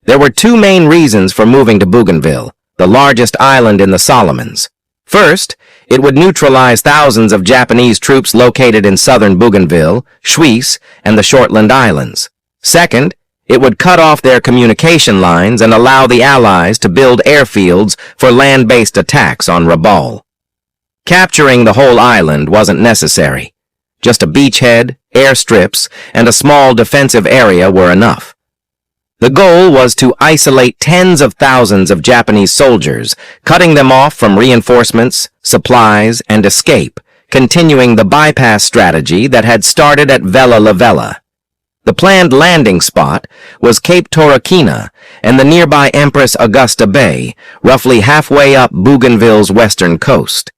There were two main reasons for moving to Bougainville, the largest island in the Solomons. First, it would neutralize thousands of Japanese troops located in southern Bougainville, Suisse, and the Shortland Islands. Second, it would cut off their communication lines and allow the Allies to build airfields for land-based attacks on Rabal. Capturing the whole island wasn't necessary. Just a beachhead, airstrips, and a small defensive area were enough. The goal was to isolate tens of thousands of Japanese soldiers, cutting them off from reinforcements, supplies, and escape, continuing the bypass strategy that had started at Vella La Vella. The planned landing spot was Cape Torokina and the nearby Empress Augusta Bay, roughly halfway up Bougainville's western coast.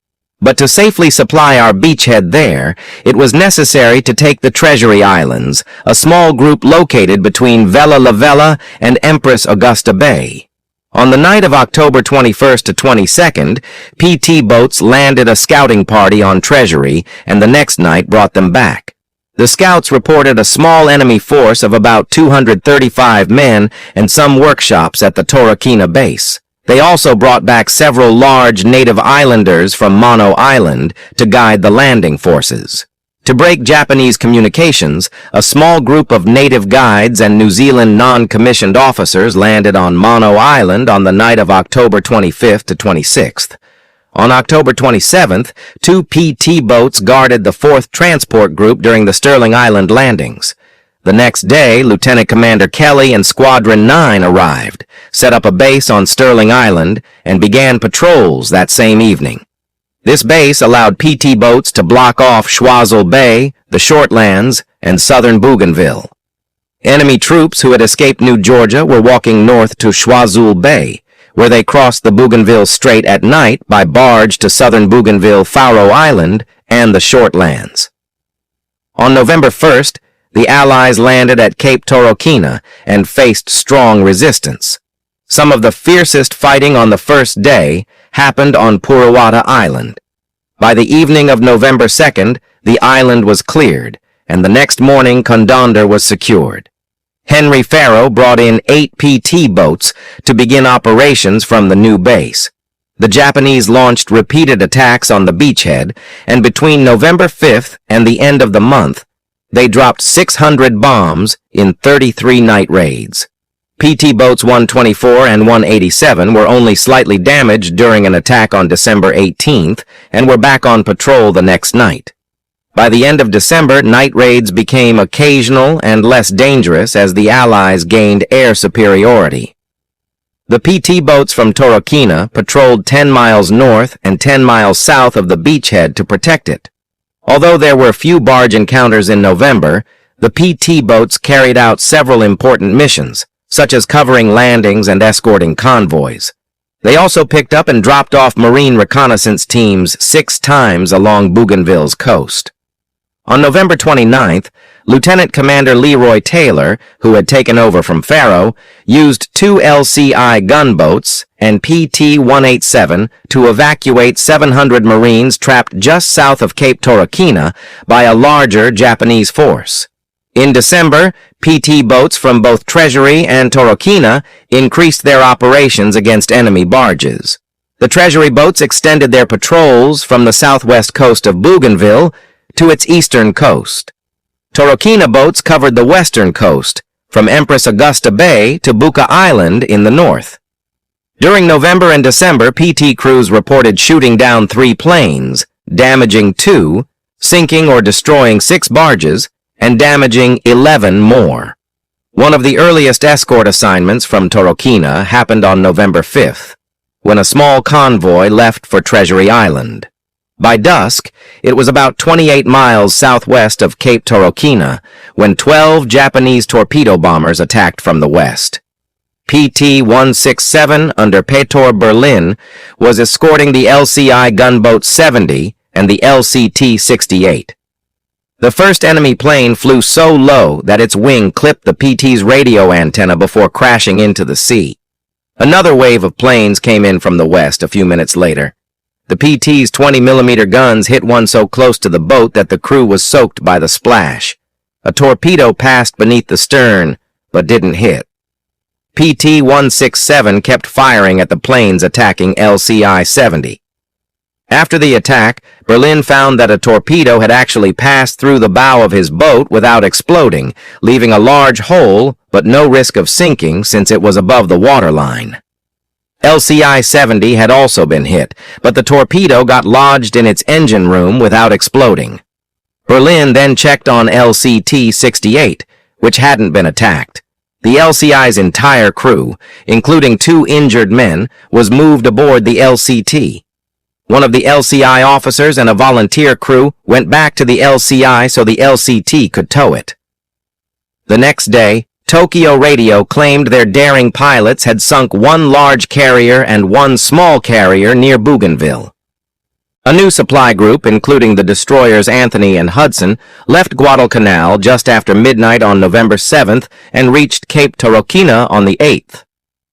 But to safely supply our beachhead there, it was necessary to take the Treasury Islands, a small group located between Vella La Vella and Empress Augusta Bay. On the night of October 21st to 22nd, PT boats landed a scouting party on Treasury and the next night brought them back. The scouts reported a small enemy force of about 235 men and some workshops at the Torokina base. They also brought back several large native islanders from Mono Island to guide the landing forces. To break Japanese communications, a small group of native guides and New Zealand non-commissioned officers landed on Mono Island on the night of October 25th to 26th. On October 27th, two PT boats guarded the 4th Transport Group during the Sterling Island landings. The next day, Lieutenant Commander Kelly and Squadron 9 arrived, set up a base on Sterling Island, and began patrols that same evening. This base allowed PT boats to block off Choiseul Bay, the Shortlands, and southern Bougainville. Enemy troops who had escaped New Georgia were walking north to Choiseul Bay, where they crossed the Bougainville Strait at night by barge to southern Bougainville, Faro Island, and the Shortlands. On November 1st, the Allies landed at Cape Torokina and faced strong resistance. Some of the fiercest fighting on the first day happened on Puruwata Island. By the evening of November 2nd, the island was cleared, and the next morning Condonder was secured. Henry Farrow brought in 8 PT boats to begin operations from the new base. The Japanese launched repeated attacks on the beachhead, and between November 5th and the end of the month, they dropped 600 bombs in 33 night raids. PT boats 124 and 187 were only slightly damaged during an attack on December 18th and were back on patrol the next night. By the end of December, night raids became occasional and less dangerous as the Allies gained air superiority. The PT boats from Torokina patrolled 10 miles north and 10 miles south of the beachhead to protect it. Although there were few barge encounters in November, the PT boats carried out several important missions, such as covering landings and escorting convoys. They also picked up and dropped off Marine reconnaissance teams 6 times along Bougainville's coast. On November 29th, Lieutenant Commander Leroy Taylor, who had taken over from Farrow, used 2 LCI gunboats and PT-187 to evacuate 700 Marines trapped just south of Cape Torokina by a larger Japanese force. In December, PT boats from both Treasury and Torokina increased their operations against enemy barges. The Treasury boats extended their patrols from the southwest coast of Bougainville to its eastern coast. Torokina boats covered the western coast, from Empress Augusta Bay to Buka Island in the north. During November and December, PT crews reported shooting down 3 planes, damaging 2, sinking or destroying 6 barges, and damaging 11 more. One of the earliest escort assignments from Torokina happened on November 5th, when a small convoy left for Treasury Island. By dusk, it was about 28 miles southwest of Cape Torokina when 12 Japanese torpedo bombers attacked from the west. PT-167 under Petor Berlin was escorting the LCI gunboat 70 and the LCT-68. The first enemy plane flew so low that its wing clipped the PT's radio antenna before crashing into the sea. Another wave of planes came in from the west a few minutes later. The PT's 20mm guns hit one so close to the boat that the crew was soaked by the splash. A torpedo passed beneath the stern, but didn't hit. PT-167 kept firing at the planes attacking LCI-70. After the attack, Berlin found that a torpedo had actually passed through the bow of his boat without exploding, leaving a large hole but no risk of sinking since it was above the waterline. LCI-70 had also been hit, but the torpedo got lodged in its engine room without exploding. Berlin then checked on LCT-68, which hadn't been attacked. The LCI's entire crew, including 2 injured men, was moved aboard the LCT. One of the LCI officers and a volunteer crew went back to the LCI so the LCT could tow it. The next day, Tokyo Radio claimed their daring pilots had sunk 1 large carrier and 1 small carrier near Bougainville. A new supply group, including the destroyers Anthony and Hudson, left Guadalcanal just after midnight on November 7th and reached Cape Torokina on the 8th.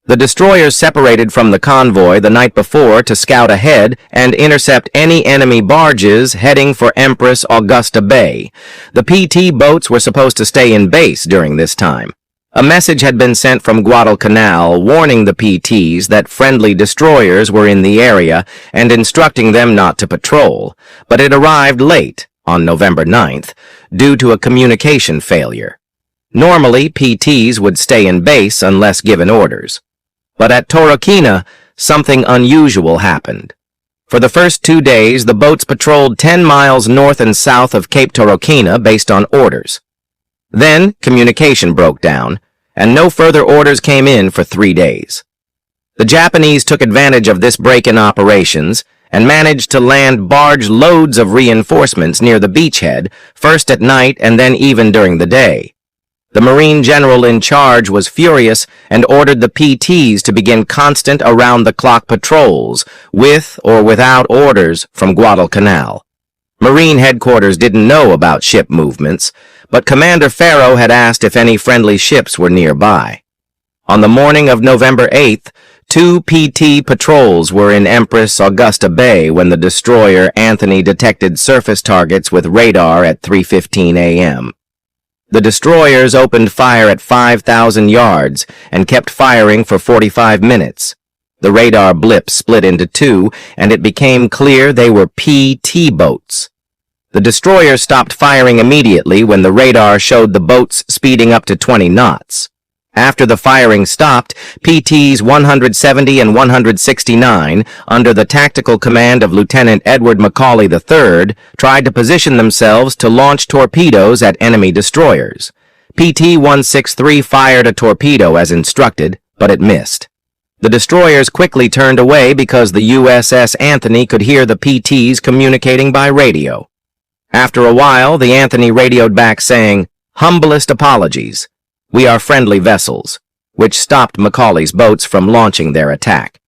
The destroyers separated from the convoy the night before to scout ahead and intercept any enemy barges heading for Empress Augusta Bay. The PT boats were supposed to stay in base during this time. A message had been sent from Guadalcanal warning the PTs that friendly destroyers were in the area and instructing them not to patrol, but it arrived late, on November 9th, due to a communication failure. Normally, PTs would stay in base unless given orders. But at Torokina, something unusual happened. For the first 2 days, the boats patrolled 10 miles north and south of Cape Torokina based on orders. Then, communication broke down, and no further orders came in for 3 days. The Japanese took advantage of this break in operations and managed to land barge loads of reinforcements near the beachhead, first at night and then even during the day. The Marine general in charge was furious and ordered the PTs to begin constant around-the-clock patrols, with or without orders from Guadalcanal. Marine headquarters didn't know about ship movements, but Commander Farrow had asked if any friendly ships were nearby. On the morning of November 8th, 2 PT patrols were in Empress Augusta Bay when the destroyer Anthony detected surface targets with radar at 3:15 a.m. The destroyers opened fire at 5,000 yards and kept firing for 45 minutes. The radar blip split into 2, and it became clear they were PT boats. The destroyers stopped firing immediately when the radar showed the boats speeding up to 20 knots. After the firing stopped, PTs 170 and 169, under the tactical command of Lieutenant Edward Macaulay III, tried to position themselves to launch torpedoes at enemy destroyers. PT-163 fired a torpedo as instructed, but it missed. The destroyers quickly turned away because the USS Anthony could hear the PTs communicating by radio. After a while, the Anthony radioed back saying, "Humblest apologies. We are friendly vessels," which stopped Macaulay's boats from launching their attack.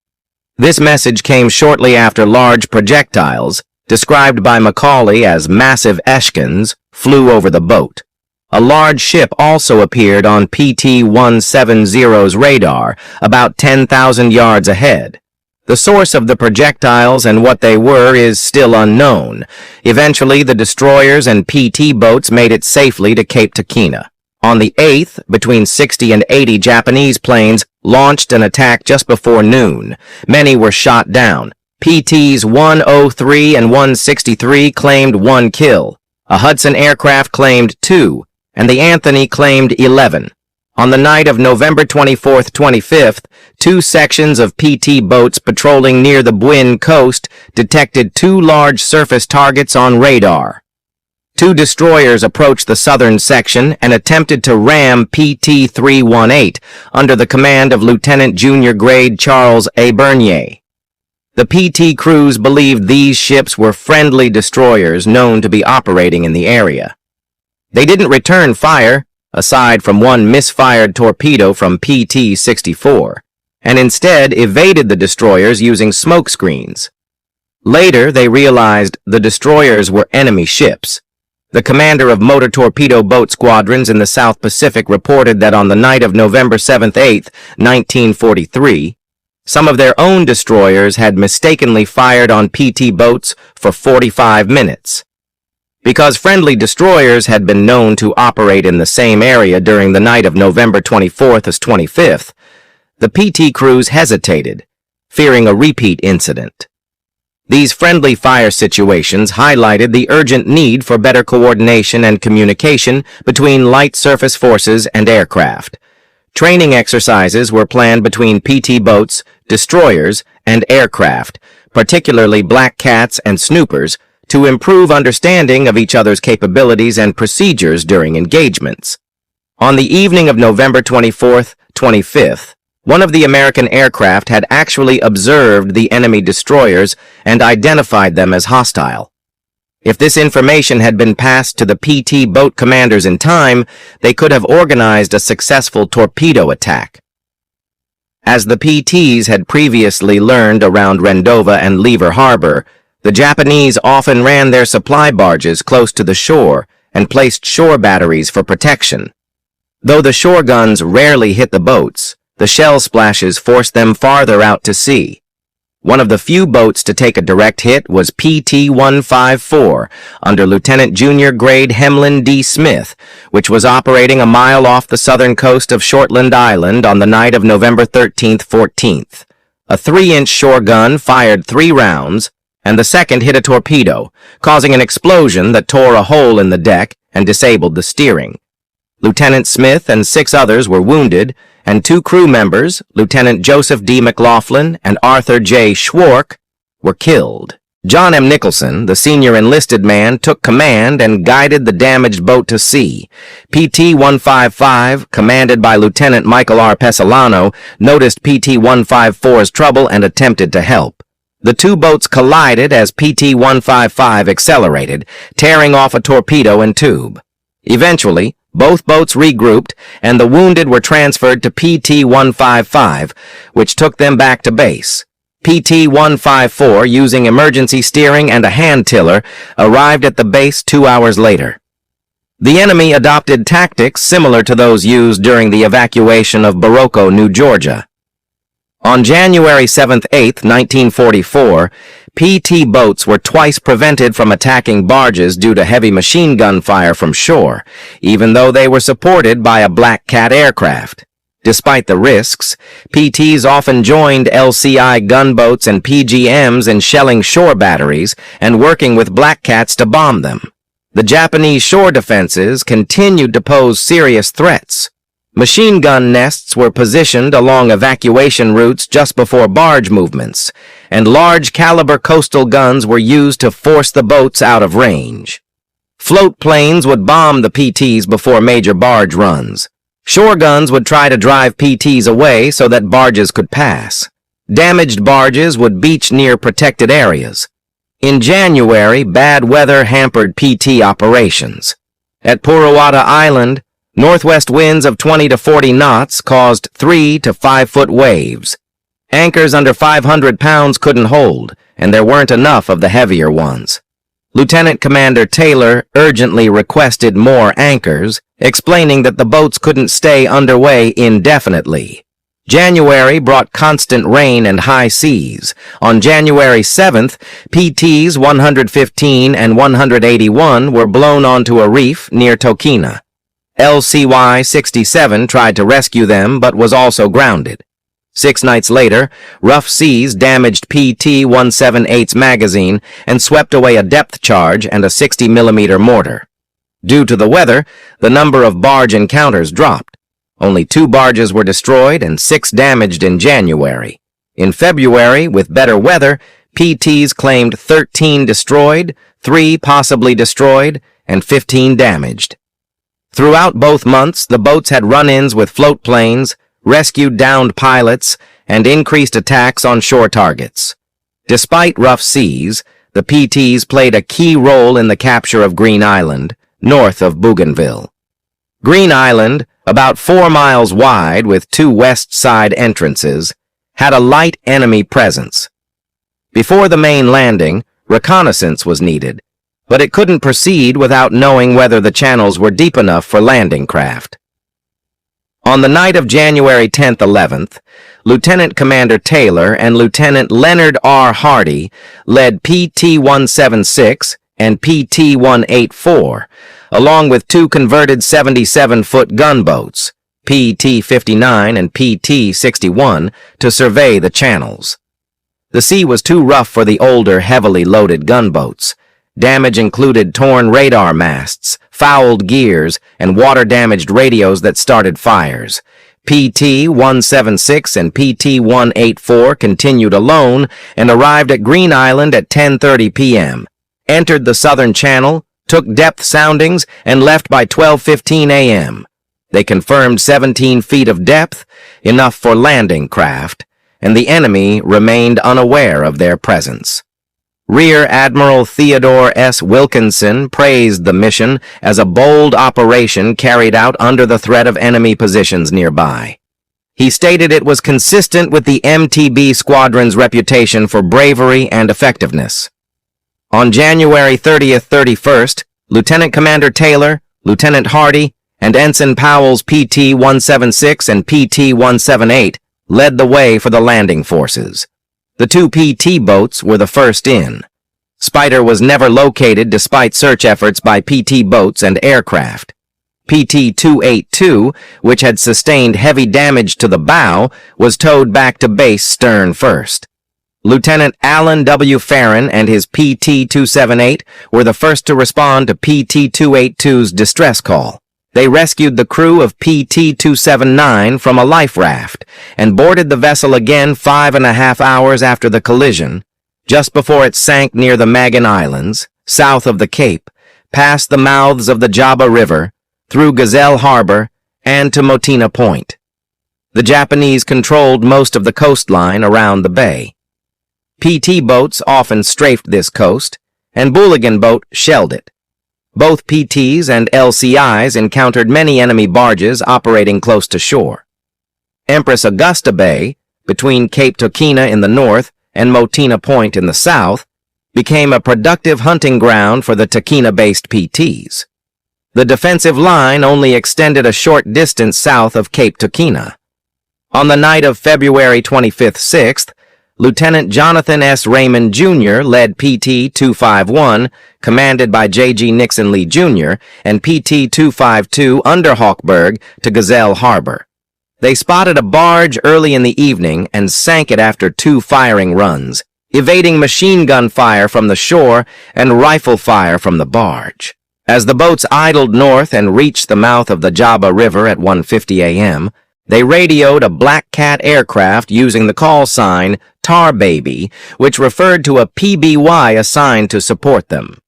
This message came shortly after large projectiles, described by Macaulay as massive Eshkins, flew over the boat. A large ship also appeared on PT-170's radar, about 10,000 yards ahead. The source of the projectiles and what they were is still unknown. Eventually, the destroyers and PT boats made it safely to Cape Torokina. On the 8th, between 60 and 80 Japanese planes launched an attack just before noon. Many were shot down. PTs 103 and 163 claimed 1 kill. A Hudson aircraft claimed 2, and the Anthony claimed 11. On the night of November 24th, 25th, 2 sections of PT boats patrolling near the Buin coast detected 2 large surface targets on radar. 2 destroyers approached the southern section and attempted to ram PT-318 under the command of Lieutenant Junior Grade Charles A. Bernier. The PT crews believed these ships were friendly destroyers known to be operating in the area. They didn't return fire, aside from 1 misfired torpedo from PT-64, and instead evaded the destroyers using smoke screens. Later, they realized the destroyers were enemy ships. The commander of motor torpedo boat squadrons in the South Pacific reported that on the night of November 7-8, 1943, some of their own destroyers had mistakenly fired on PT boats for 45 minutes. Because friendly destroyers had been known to operate in the same area during the night of November 24th to 25th, the PT crews hesitated, fearing a repeat incident. These friendly fire situations highlighted the urgent need for better coordination and communication between light surface forces and aircraft. Training exercises were planned between PT boats, destroyers, and aircraft, particularly Black Cats and Snoopers, to improve understanding of each other's capabilities and procedures during engagements. On the evening of November 24th, 25th, one of the American aircraft had actually observed the enemy destroyers and identified them as hostile. If this information had been passed to the PT boat commanders in time, they could have organized a successful torpedo attack. As the PTs had previously learned around Rendova and Lever Harbor, the Japanese often ran their supply barges close to the shore and placed shore batteries for protection. Though the shore guns rarely hit the boats, the shell splashes forced them farther out to sea. One of the few boats to take a direct hit was PT-154 under Lieutenant Junior Grade Hemlin D. Smith, which was operating a mile off the southern coast of Shortland Island on the night of November 13th-14th. A 3-inch shore gun fired 3 rounds, and the second hit a torpedo, causing an explosion that tore a hole in the deck and disabled the steering. Lieutenant Smith and 6 others were wounded, and 2 crew members, Lieutenant Joseph D. McLaughlin and Arthur J. Schwark, were killed. John M. Nicholson, the senior enlisted man, took command and guided the damaged boat to sea. PT-155, commanded by Lieutenant Michael R. Pesolano, noticed PT-154's trouble and attempted to help. The 2 boats collided as PT-155 accelerated, tearing off a torpedo and tube. Eventually, both boats regrouped, and the wounded were transferred to PT-155, which took them back to base. PT-154, using emergency steering and a hand tiller, arrived at the base 2 hours later. The enemy adopted tactics similar to those used during the evacuation of Barocco, New Georgia. On January 7-8, 1944, PT boats were twice prevented from attacking barges due to heavy machine gun fire from shore, even though they were supported by a Black Cat aircraft. Despite the risks, PTs often joined LCI gunboats and PGMs in shelling shore batteries and working with Black Cats to bomb them. The Japanese shore defenses continued to pose serious threats. Machine gun nests were positioned along evacuation routes just before barge movements, and large-caliber coastal guns were used to force the boats out of range. Float planes would bomb the PTs before major barge runs. Shore guns would try to drive PTs away so that barges could pass. Damaged barges would beach near protected areas. In January, bad weather hampered PT operations. At Puruwata Island, northwest winds of 20 to 40 knots caused 3 to 5 foot waves. Anchors under 500 pounds couldn't hold, and there weren't enough of the heavier ones. Lieutenant Commander Taylor urgently requested more anchors, explaining that the boats couldn't stay underway indefinitely. January brought constant rain and high seas. On January 7th, PTs 115 and 181 were blown onto a reef near Tokina. LCY-67 tried to rescue them but was also grounded. 6 nights later, rough seas damaged PT-178's magazine and swept away a depth charge and a 60mm mortar. Due to the weather, the number of barge encounters dropped. Only 2 barges were destroyed and 6 damaged in January. In February, with better weather, PTs claimed 13 destroyed, 3 possibly destroyed, and 15 damaged. Throughout both months, the boats had run-ins with float planes, rescued downed pilots, and increased attacks on shore targets. Despite rough seas, the PTs played a key role in the capture of Green Island, north of Bougainville. Green Island, about 4 miles wide with 2 west side entrances, had a light enemy presence. Before the main landing, reconnaissance was needed, but it couldn't proceed without knowing whether the channels were deep enough for landing craft. On the night of January 10th-11th, Lieutenant Commander Taylor and Lieutenant Leonard R. Hardy led PT-176 and PT-184, along with 2 converted 77-foot gunboats, PT-59 and PT-61, to survey the channels. The sea was too rough for the older, heavily loaded gunboats. Damage included torn radar masts, fouled gears, and water-damaged radios that started fires. PT-176 and PT-184 continued alone and arrived at Green Island at 10:30 p.m., entered the southern channel, took depth soundings, and left by 12:15 a.m. They confirmed 17 feet of depth, enough for landing craft, and the enemy remained unaware of their presence. Rear Admiral Theodore S. Wilkinson praised the mission as a bold operation carried out under the threat of enemy positions nearby. He stated it was consistent with the MTB squadron's reputation for bravery and effectiveness. On January 30th, 31st, Lieutenant Commander Taylor, Lieutenant Hardy, and Ensign Powell's PT-176 and PT-178 led the way for the landing forces. The two PT boats were the first in. Spider was never located despite search efforts by PT boats and aircraft. PT-282, which had sustained heavy damage to the bow, was towed back to base stern first. Lieutenant Alan W. Farron and his PT-278 were the first to respond to PT-282's distress call. They rescued the crew of PT-279 from a life raft and boarded the vessel again 5.5 hours after the collision, just before it sank near the Magan Islands, south of the Cape, past the mouths of the Java River, through Gazelle Harbor, and to Motina Point. The Japanese controlled most of the coastline around the bay. PT boats often strafed this coast, and Bulligan boat shelled it. Both PTs and LCIs encountered many enemy barges operating close to shore. Empress Augusta Bay, between Cape Tokina in the north and Motina Point in the south, became a productive hunting ground for the Tokina-based PTs. The defensive line only extended a short distance south of Cape Tokina. On the night of February 25th-6th, Lieutenant Jonathan S. Raymond, Jr. led PT-251, commanded by J.G. Nixon Lee, Jr., and PT-252 under Hawkberg to Gazelle Harbor. They spotted a barge early in the evening and sank it after 2 firing runs, evading machine gun fire from the shore and rifle fire from the barge. As the boats idled north and reached the mouth of the Java River at 1:50 a.m., they radioed a Black Cat aircraft using the call sign Tar Baby, which referred to a PBY assigned to support them.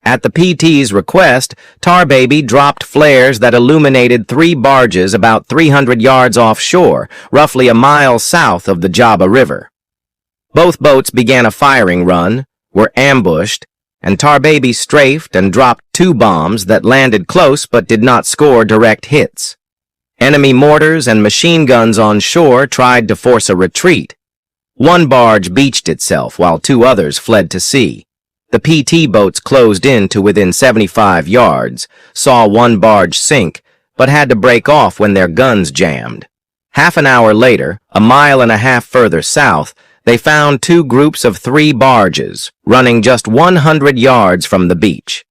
At the PT's request, Tar Baby dropped flares that illuminated 3 barges about 300 yards offshore, roughly a mile south of the Java River. Both boats began a firing run, were ambushed, and Tar Baby strafed and dropped 2 bombs that landed close but did not score direct hits. Enemy mortars and machine guns on shore tried to force a retreat. 1 barge beached itself while 2 others fled to sea. The PT boats closed in to within 75 yards, saw 1 barge sink, but had to break off when their guns jammed. Half an hour later, a mile and a half further south, they found 2 groups of 3 barges, running just 100 yards from the beach.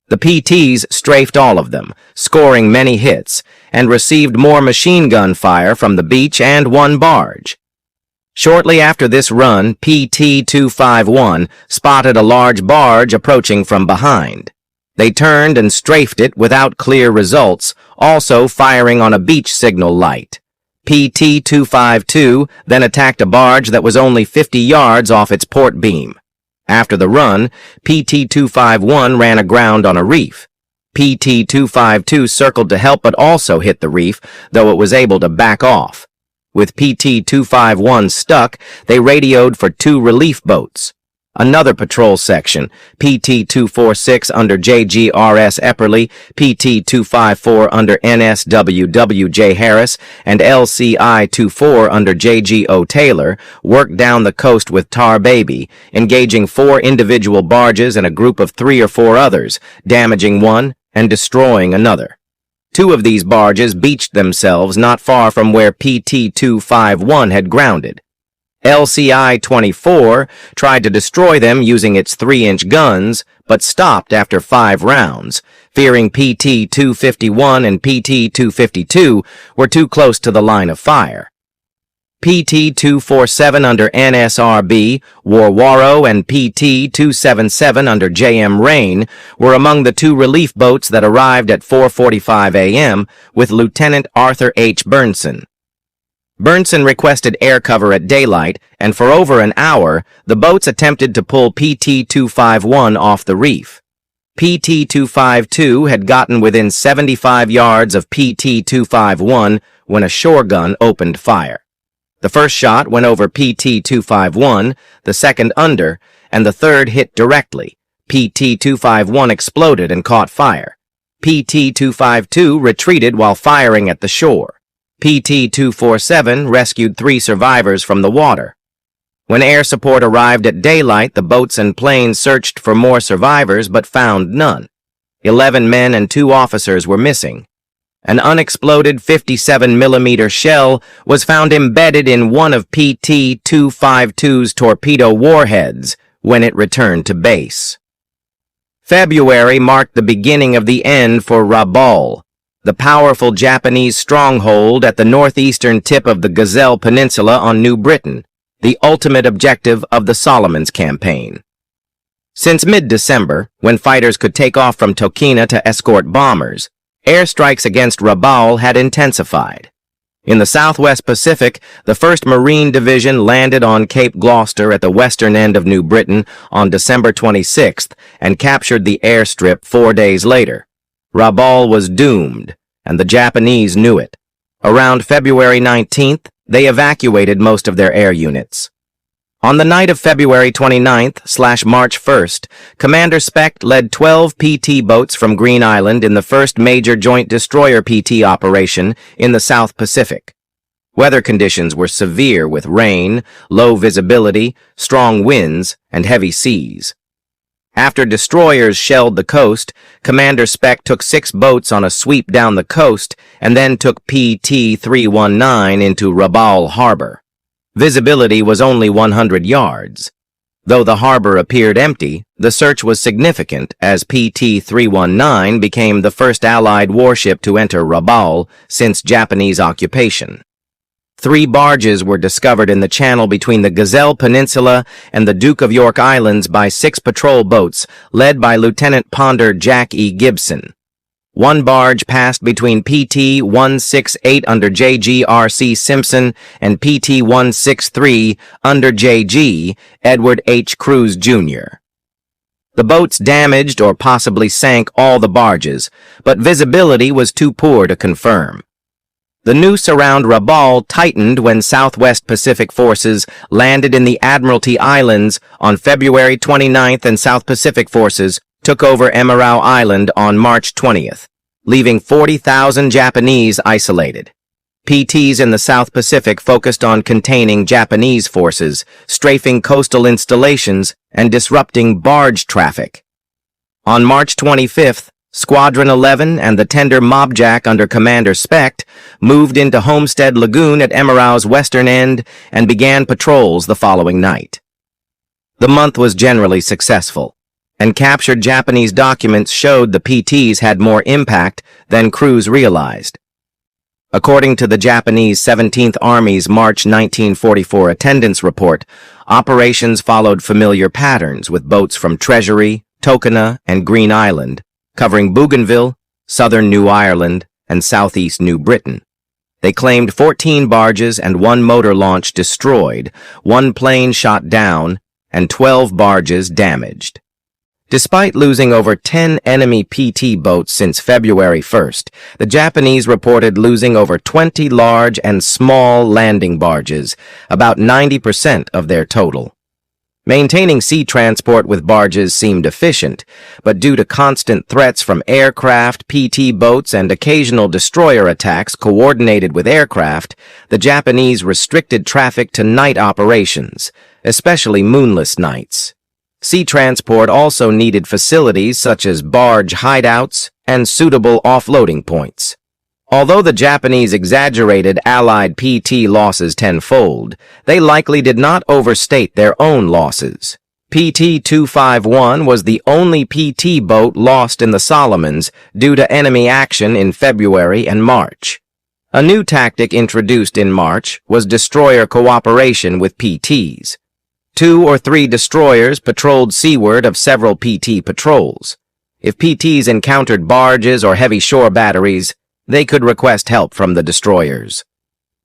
The PTs strafed all of them, scoring many hits, and received more machine gun fire from the beach and 1 barge. Shortly after this run, PT-251 spotted a large barge approaching from behind. They turned and strafed it without clear results, also firing on a beach signal light. PT-252 then attacked a barge that was only 50 yards off its port beam. After the run, PT-251 ran aground on a reef. PT-252 circled to help but also hit the reef, though it was able to back off. With PT-251 stuck, they radioed for 2 relief boats. Another patrol section, PT-246 under JGRS Epperly, PT-254 under NSWWJ Harris, and LCI-24 under JGO Taylor, worked down the coast with Tar Baby, engaging 4 individual barges and a group of 3 or 4 others, damaging one and destroying another. 2 of these barges beached themselves not far from where PT-251 had grounded. LCI-24 tried to destroy them using its 3-inch guns, but stopped after 5 rounds, fearing PT-251 and PT-252 were too close to the line of fire. PT-247 under NSRB, Warwaro, and PT-277 under JM Rain were among the two relief boats that arrived at 4:45 a.m. with Lieutenant Arthur H. Burnson. Burnson requested air cover at daylight, and for over an hour, the boats attempted to pull PT-251 off the reef. PT-252 had gotten within 75 yards of PT-251 when a shore gun opened fire. The first shot went over PT-251, the second under, and the third hit directly. PT-251 exploded and caught fire. PT-252 retreated while firing at the shore. PT-247 rescued 3 survivors from the water. When air support arrived at daylight, the boats and planes searched for more survivors but found none. 11 men and 2 officers were missing. An unexploded 57mm shell was found embedded in one of PT-252's torpedo warheads when it returned to base. February marked the beginning of the end for Rabal, the powerful Japanese stronghold at the northeastern tip of the Gazelle Peninsula on New Britain, the ultimate objective of the Solomons campaign. Since mid-December, when fighters could take off from Tokina to escort bombers, airstrikes against Rabal had intensified. In the Southwest Pacific, the 1st Marine Division landed on Cape Gloucester at the western end of New Britain on December 26th and captured the airstrip 4 days later. Rabal was doomed, and the Japanese knew it. Around February 19th, they evacuated most of their air units. On the night of February 29th/March 1st, Commander Specht led 12 PT boats from Green Island in the first major joint destroyer PT operation in the South Pacific. Weather conditions were severe with rain, low visibility, strong winds, and heavy seas. After destroyers shelled the coast, Commander Specht took 6 boats on a sweep down the coast and then took PT-319 into Rabal Harbor. Visibility was only 100 yards. Though the harbor appeared empty, the search was significant as PT-319 became the first Allied warship to enter Rabal since Japanese occupation. 3 barges were discovered in the channel between the Gazelle Peninsula and the Duke of York Islands by 6 patrol boats led by Lieutenant Ponder Jack E. Gibson. 1 barge passed between PT-168 under J.G.R.C. Simpson and PT-163 under J.G. Edward H. Cruz, Jr. The boats damaged or possibly sank all the barges, but visibility was too poor to confirm. The noose around Rabal tightened when Southwest Pacific forces landed in the Admiralty Islands on February 29th and South Pacific forces took over Emerau Island on March 20th, leaving 40,000 Japanese isolated. PTs in the South Pacific focused on containing Japanese forces, strafing coastal installations, and disrupting barge traffic. On March 25th, Squadron 11 and the tender Mobjack under Commander Specht moved into Homestead Lagoon at Emerau's western end and began patrols the following night. The month was generally successful, and captured Japanese documents showed the PTs had more impact than Cruz realized. According to the Japanese 17th Army's March 1944 attendance report, operations followed familiar patterns with boats from Treasury, Tokina, and Green Island, covering Bougainville, southern New Ireland, and southeast New Britain. They claimed 14 barges and 1 motor launch destroyed, 1 plane shot down, and 12 barges damaged. Despite losing over 10 enemy PT boats since February 1st, the Japanese reported losing over 20 large and small landing barges, about 90% of their total. Maintaining sea transport with barges seemed efficient, but due to constant threats from aircraft, PT boats, and occasional destroyer attacks coordinated with aircraft, the Japanese restricted traffic to night operations, especially moonless nights. Sea transport also needed facilities such as barge hideouts and suitable offloading points. Although the Japanese exaggerated Allied PT losses tenfold, they likely did not overstate their own losses. PT-251 was the only PT boat lost in the Solomons due to enemy action in February and March. A new tactic introduced in March was destroyer cooperation with PTs. 2 or 3 destroyers patrolled seaward of several PT patrols. If PTs encountered barges or heavy shore batteries, they could request help from the destroyers.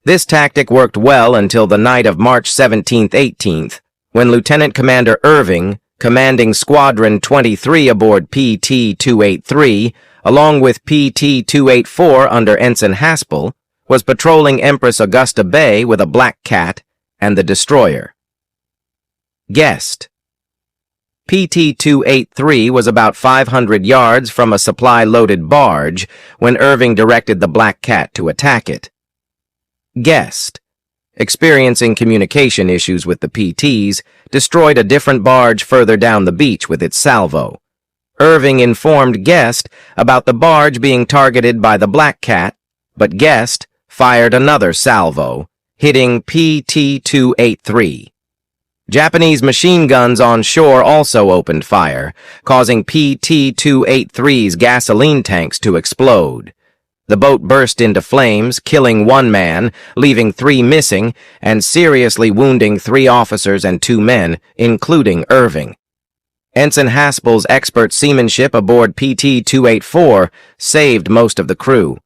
This tactic worked well until the night of March 17th-18th, when Lieutenant Commander Irving, commanding Squadron 23 aboard PT-283, along with PT-284 under Ensign Haspel, was patrolling Empress Augusta Bay with a Black Cat and the destroyer. Guessed. PT-283 was about 500 yards from a supply-loaded barge when Irving directed the Black Cat to attack it. Guessed. Experiencing communication issues with the PTs, destroyed a different barge further down the beach with its salvo. Irving informed Guest about the barge being targeted by the Black Cat, but Guest fired another salvo, hitting PT-283. Japanese machine guns on shore also opened fire, causing PT-283's gasoline tanks to explode. The boat burst into flames, killing 1 man, leaving 3 missing, and seriously wounding 3 officers and 2 men, including Irving. Ensign Haspel's expert seamanship aboard PT-284 saved most of the crew.